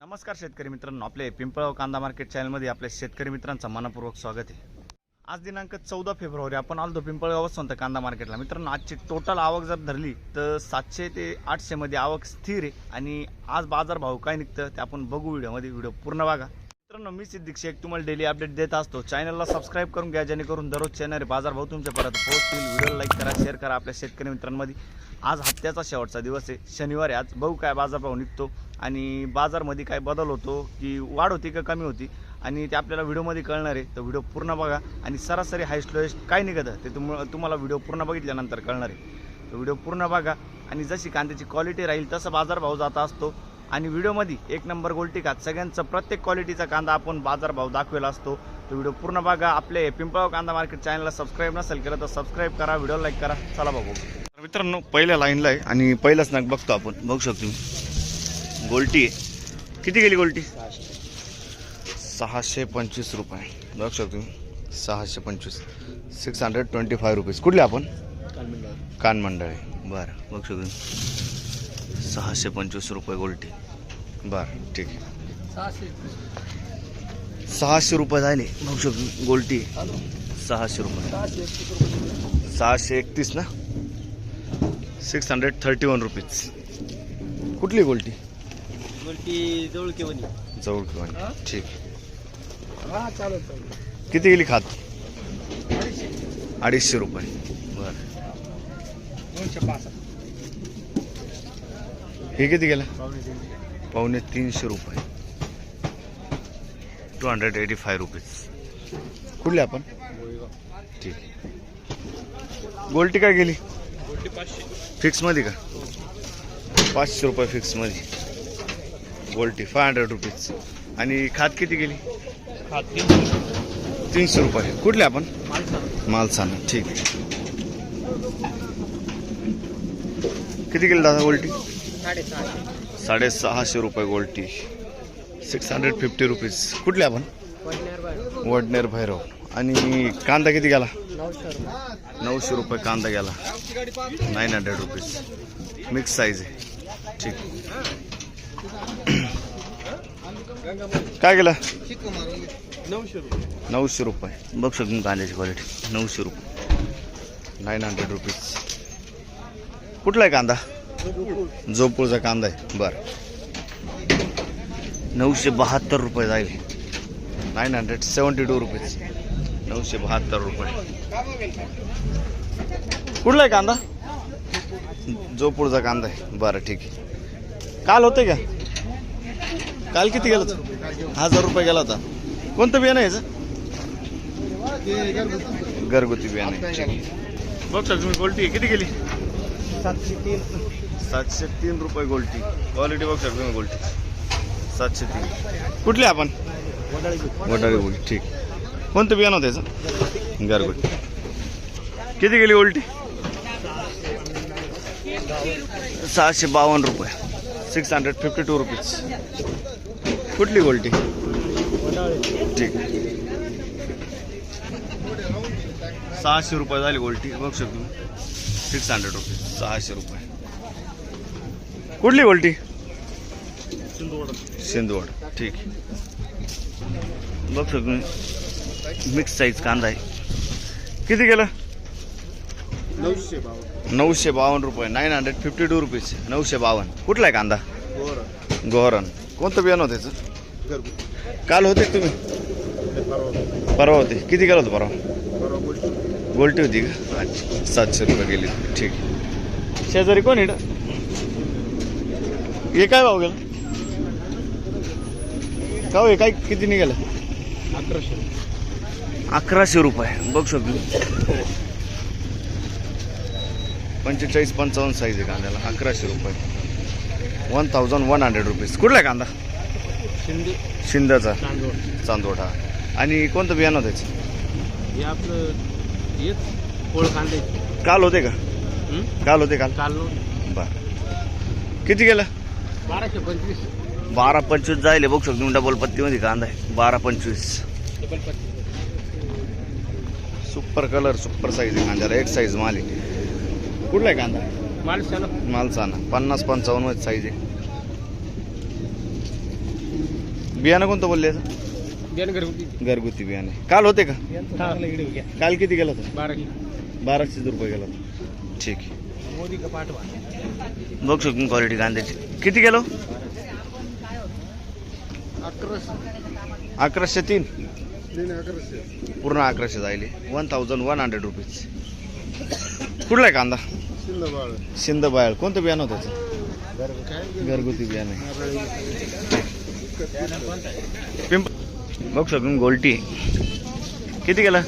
नमस्कार शेतकरी मित्रांनो, आपले पिंपळगाव कांदा मार्केट चॅनलमध्ये आपल्या शेतकरी मित्रांचं मनपूर्वक स्वागत आहे। आज दिनांक 14 फेब्रुवारी आपण आलो पिंपळगाव वसंत कांदा मार्केटला। मित्रांनो, आजची टोटल आवक जर धरली तर 700 ते 800 मध्ये आवक स्थिर आहे आणि आज बाजार भाव काय निघतं ते आपण बघू व्हिडिओमध्ये। व्हिडिओ पूर्ण बघा मित्रांनो। मी सिद्दीक शेख तुम्हाला डेली अपडेट देत असतो। चॅनलला सबस्क्राइब करून घ्या जेणेकरून दररोज येणारे बाजार भाव तुमच्यापर्यंत पोहोचतील। व्हिडिओला लाईक करा, शेअर करा आपल्या शेतकरी मित्रांमध्ये। आज हप्त्याचा शेवटचा दिवस आहे, शनिवार आहे। आज बघू काय बाजार भाव निघतो आणि बाजारमध्ये काय बदल होतो की वाढ होती का कमी होती आणि ते आपल्याला व्हिडिओमध्ये कळणार आहे। तर व्हिडिओ पूर्ण बघा आणि सरासरी हायस्ट लोएस्ट काय निघतं ते तुम्हाला व्हिडिओ पूर्ण बघितल्यानंतर कळणार आहे। तर व्हिडिओ पूर्ण बघा आणि जशी कांद्याची क्वालिटी राहील तसा बाजार भाव जात असतो आणि व्हिडिओमध्ये एक नंबर गोल्टी खात सगळ्यांचा प्रत्येक क्वालिटीचा कांदा आपण बाजार भाव दाखवेला असतो। तो व्हिडिओ पूर्ण बघा। आपले पिंपळगाव कांदा मार्केट चॅनलला सबस्क्राइब नसेल केलं तर सबस्क्राइब करा, व्हिडिओ लाईक करा। चला बघू मित्रांनो, पहिल्या लाईनला आहे आणि पहिलाच नाग बघतो आपण। बघू शकतो तुम्ही गोल्टी आहे। किती गेली गोल्टी? 625 रुपये। बघू शकतो तुम्ही 625, 625 रुपीज। कुठले आपण? कानमंडळ आहे। बरं, बघू शकतो तुम्ही 625 रुपये गोल्टी। बरं, ठीक आहे। 600 रुपये झाले। बघू शकतो गोल्टी 600 रुपये, 631 ना, 631 रुपीज। कुठली गोल्टी? गोल्टी जवळकेवणी। ठीक। किती गेली खात? 250 रुपये। बरं, 265। हे किती गेलं? 250 रुपये, 285 रुपीज। कुठले आपण? ठीक। गोल्टी काय गेली? गोल्टी 500 फिक्स मध्ये का? 500 रुपये फिक्स मध्ये गोल्टी, 500 रुपीज। आणि खात किती गेली? 300 रुपये। कुठले आपण? मालसाना। ठीक आहे। किती गेली दादा गोल्टी? 650 रुपये गोल्टी, 650 रुपीज। कुठले आपण? वडनेर भैरव। आणि कांदा किती गेला? 900 रुपये कांदा गेला, 900 रुपीज। मिक्स साईज आहे। ठीक। काय गेला? 900 रुपये। बघ शकतो कांद्याची क्वालिटी, 900 रुपये, 900 रुपीज। कुठला आहे कांदा? जोपूरचा कांदा आहे। बरं, 972 रुपये जाईल, 972 रुपीज, 972 रुपये। कुठला आहे कांदा? जोपूरचा कांदा आहे। बरं, ठीक आहे। काल होते का? काल किती गेला? 1000 रुपये गेला होता। कोणतं बियाणं आहे याचं? घरगुती बियाणं आहे। बघ सर तुम्ही गोल्टी किती गेली? 703 रुपये गोल्टी। क्वालिटी बघ सर तुम्ही गोल्टी 703। कुठली आपण? वडाळी गोल्टी। ठीक। कोणतं बियाणं होतं याचं? घरगुती। किती गेली गोल्टी? 652 रुपये, 652 रुपीज। कुठली गोल्टी? ठीक। 600 रुपये झाली गोल्टी। बघू शकतो 600 रुपीज, 600 रुपये। कुठली गोल्टी? सिंदवड। ठीक। बघू शकतो मिक्स साईज कांदा आहे। किती गेलं? 952 रुपये, 952 रुपीज, 952। कुठला आहे कांदा? गोहरण। कोणतं बियाणं होतं त्याचं? काल होते तुम्ही? परवा होते। किती गेलं होतं परवा? गोल्टी होती का? अच्छा, 700 रुपये गेली। ठीक। शेजारी कोण इकडं? हे काय भाव गेला? का हो, हे काय किती निघालं? 1100 रुपये। बघू शकतो 45-55 साईज आहे कांद्याला, 1100 रुपये, 1100 रुपीज। कुठला आहे कांदा? शिंदेचा चांदोटा। आणि कोणतं बियाणं त्याचं? काल होते का? काल होते काल? बरं, किती गेलं? 1225 जायले। बघू शकतो डबल पत्तीमध्ये कांदा आहे, 1225। सुपर कलर, सुपर साईज आहे कांद्याला, एक साईज माल आहे। कुठला आहे कांदा? मालसाना। 50-55 मध्ये साईज आहे। बियाणं कोणतं बोलले याचं? बियाणं घरगुती घरगुती बियाणे. काल होते का? चांगलं व्हिडिओ घ्या. काल किती गेला होता? 12 रुपये गेला होता. ठीक आहे. मोदी का पाठवा. बघ शकतो क्वालिटी कांद्याची. किती गेलो? 1103. पूर्ण 1100 जायले. 1100 रुपीज. कुठला आहे कांदा? सिंदबाळ. कोणतं बियाणं होतं त्याचं? घरगुती बियाणं आहे. पिंप बघ शकून गोल्टी. किती गेला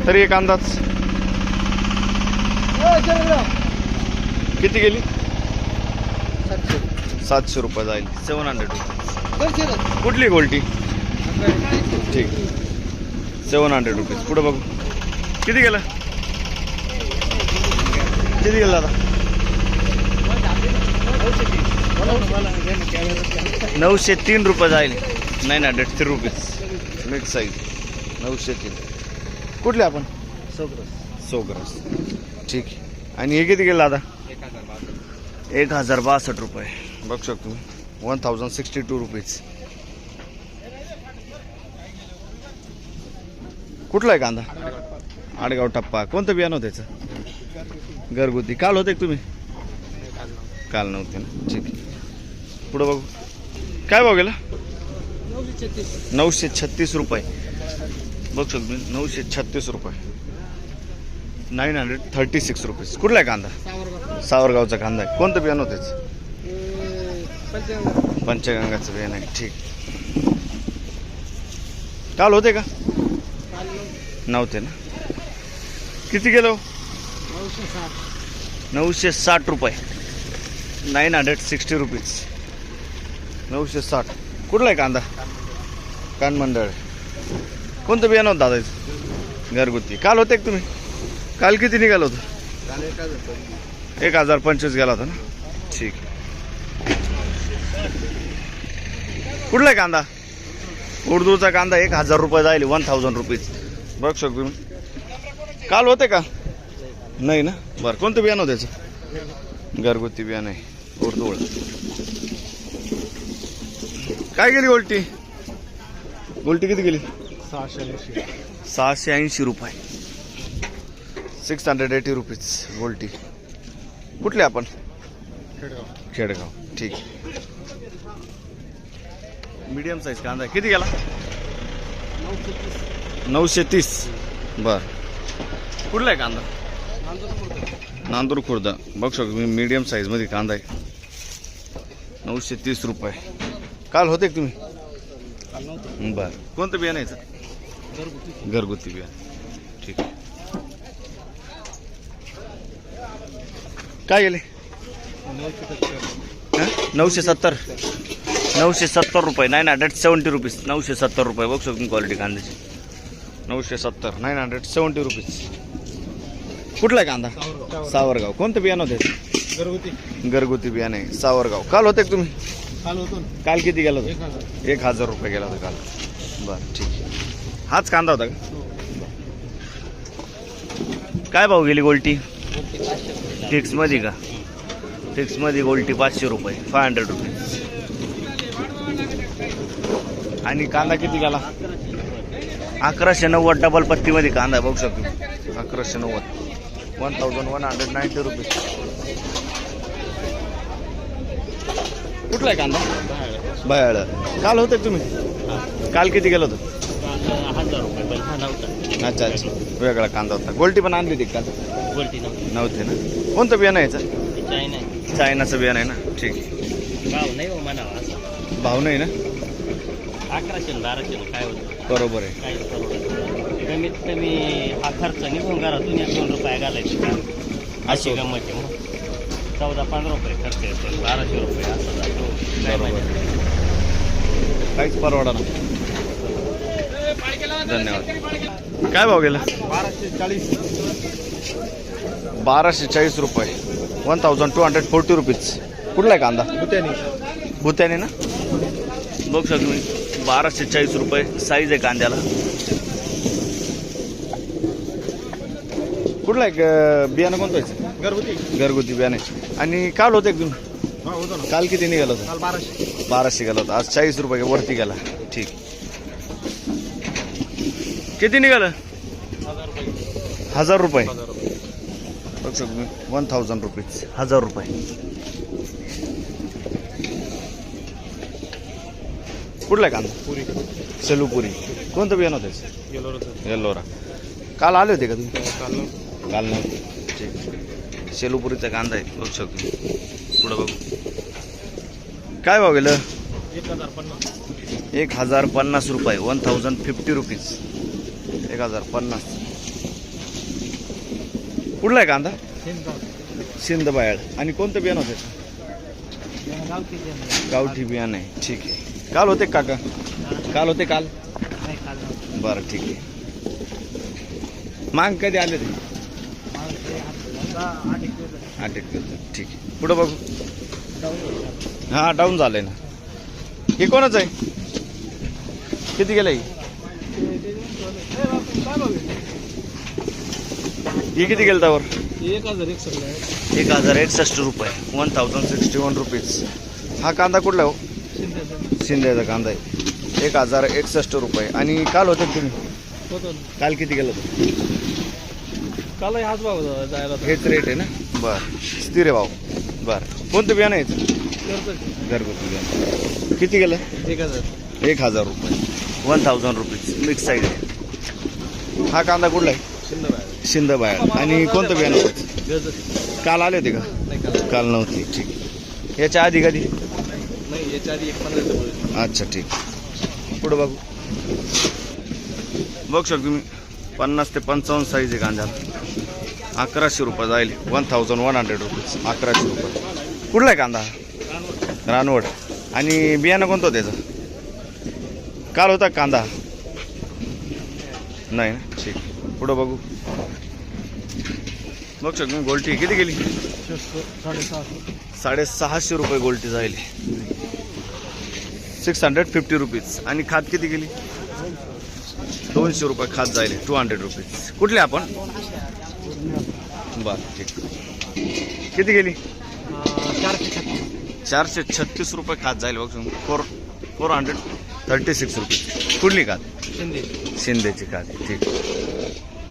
तरी एक अंदाज? किती गेली? 700 रुपये जाईल. 700 रुपये. कुठली गोल्टी? ठीक. 700 रुपीज. पुढे बघू. किती गेलं? किती गेलं दादा? 903 रुपये जाईल. 903 रुपीज. Mix size 903. कुठले आपण? सोग्रस. ठीक आहे. आणि हे किती गेलं दादा? 1062 रुपये. बघ शकतो. 1062 रुपीज. कुठला आहे कांदा? आडगाव टप्पा. कोणतं बियाणं होतं त्याचं? घरगुती. काल होते का तुम्ही? काल नव्हते ना. ठीक आहे. पुढं बघू. काय भाव गेला? 936 रुपये. बघ शकतो. 936 रुपये. 936 रुपीज. कुठला आहे कांदा? सावरगावचा कांदा आहे. कोणतं बियाणं होतं त्याचं? पंचगंगाचं बियाणं आहे. ठीक. काल होते का? नव्हते ना. किती गेलो? 960 रुपये. 960 रुपीज. 960. कुठला आहे कांदा? कानमंडळ. कोणतं बियाणं होतं दादाचं? घरगुती. काल होते का तुम्ही? काल किती निघालं होतं? 1025 गेला होता ना. ठीक. कुठला आहे कांदा? उर्दूचा कांदा 1000 रुपये जाईल. 1000 रुपीज. बघ शकतो. काल होते का? नाही ना. बरं. कोणतं बियाणं होतं त्याचं? घरगुती बियाणं आहे. उर्दूळ. काय गेली गोल्टी? गोल्टी किती गेली? 680 रुपये. 680 रुपीज गोल्टी. कुठले आपण? खेडगाव. ठीक. मीडियम साईज कांदा. किती गेला? 930. बर. कुठला आहे कांदा? नांदूर खुर्द. बघ शकतो मी. मीडियम साईज मध्ये कांदा आहे. 930 रुपये. काल होते का तुम्ही? बर. कोणतं बियाणं यायचं? घरगुती बियाणं. ठीक. काय गेले? 970. 970 रुपये. 970 रुपीज. 970 रुपये. बघ शकतो क्वालिटी कांद्याची. 970. 970 रुपीज. कुठला आहे कांदा? सावरगाव. कोणतं बियाणं होते? घरगुती बियाणं आहे. सावरगाव. काल होते का तुम्ही? काल किती गेला होता? 1000 रुपये गेला होता काल. बरं. ठीक. हाच कांदा होता का? काय भाव गेली गोल्टी? फिक्स मध्ये का? फिक्स मध्ये गोल्टी 500 रुपये. 500 रुपीज. आणि कांदा किती गेला? 1190. डबल पत्ती मध्ये कांदा बघू शकतो. 1190. 1190 रुपीज. कुठला आहे कांदा? बायाळ. काल होते तुम्ही? काल किती गेलं होतं? 1000 रुपये. पण हा नव्हता. अच्छा अच्छा. वेगळा कांदा होता. गोल्टी पण आणली होती का? गोल्टी नव्हते ना. कोणतं बियाणं यायचं? चायना. चायनाचं बियाणं आहे ना. ठीक आहे. भाव नाही हो म्हणावा असं. भाव नाही ना. 1100-1200 काय होतं? बरोबर आहे. काही परवडत. कमीत कमी हा खर्च निघून घरातून 1-2 रुपये घालायचे का? अशी गंमत आहे. मग 14-15 रुपये खर्च येतो. 1200 रुपये असं जातो. काय माहिती. काहीच परवडा ना. धन्यवाद. काय भाव गेला? 1240 रुपये. 1240 रुपीज. कुठला आहे कांदा? भुत्याने ना. बघ शकतो मी. 1240 रुपये साईज आहे कांद्याला. कुठला आहे बियाणं? कोणतं आहे? घरगुती बियाणे. आणि काल होते तुम्ही? हा होतो ना. काल किती निघाला होता? काल 1200. 1200 गेला होता. आज 40 रुपये वरती गेला. ठीक. किती निघालं? 1000 रुपये. बघू शकतो मी. 1000 रुपीज. 1000 रुपये. कुठला आहे कांदा? पुरी सेलूपुरी. कोणतं बियाणं होतं? गेलो होतो. येल्लोरा. काल आले होते का तुम्ही? काल काल नव्हते. ठीक. सेलूपुरीचा कांदा आहे. बघू शकतो. पुढं बघू. काय भाव गेलं? 1050. 1050 रुपये. 1050 रुपीज. 1050. कुठला आहे कांदा? सिंध बायळ. आणि कोणतं बियाणं होतं? गावठी बियाणं आहे. ठीक आहे. काल होते काका? काल होते काल? बरं ठीक आहे. माग कधी आले ते? 8 एक दिवस. ठीक आहे. पुढं बघू. हां डाऊन झालंय ना. हे कोणाचं आहे? किती गेलं ही किती गेलं त्यावर? 1061 रुपये. 1061 रुपीज. हा कांदा कुठला हो? शिंद्याचा कांदा आहे. 1061 रुपये. आणि काल होते तुम्ही? काल किती गेलं होतं? काल हाच भाव जायला हेच रेट आहे ना? बरं. स्थिर आहे भाव. बरं. कोणतं बियाणं आहे घरगुती बियाणं? किती गेलं? 1000 रुपये. 1000 रुपीज. मिक्स साईज आहे. हा कांदा कुठला आहे? शिंद बाहेर. आणि कोणतं बियाणं होतं? काल आले होते का? काल नव्हती. ठीक. याच्या आधी कधी? नाही, याच्या आधी 1 अच्छा ठीक. पुढं बघू. बघू शकतो मी. 50 ते 55 साईज आहे कांदा. 1100 रुपये जाईल. 1100 रुपीज. 1100 रुपये. कुठला आहे कांदा? रानवड. आणि बियाणं कोणतं होतं त्याचं? काल होता कांदा? नाही ना. ठीक. पुढं बघू. बघू शकतो मी. गोल्टी किती गेली? 650 रुपये गोल्टी जाईल. 650 रुपीज. आणि खात किती गेली? 200 रुपये खात जाईल. 200 रुपीज. कुठले आपण? बरं ठीक. किती गेली? 436 रुपये खात जाईल. बघ 436 रुपीज. कुठली खात? शिंदेची खात. ठीक.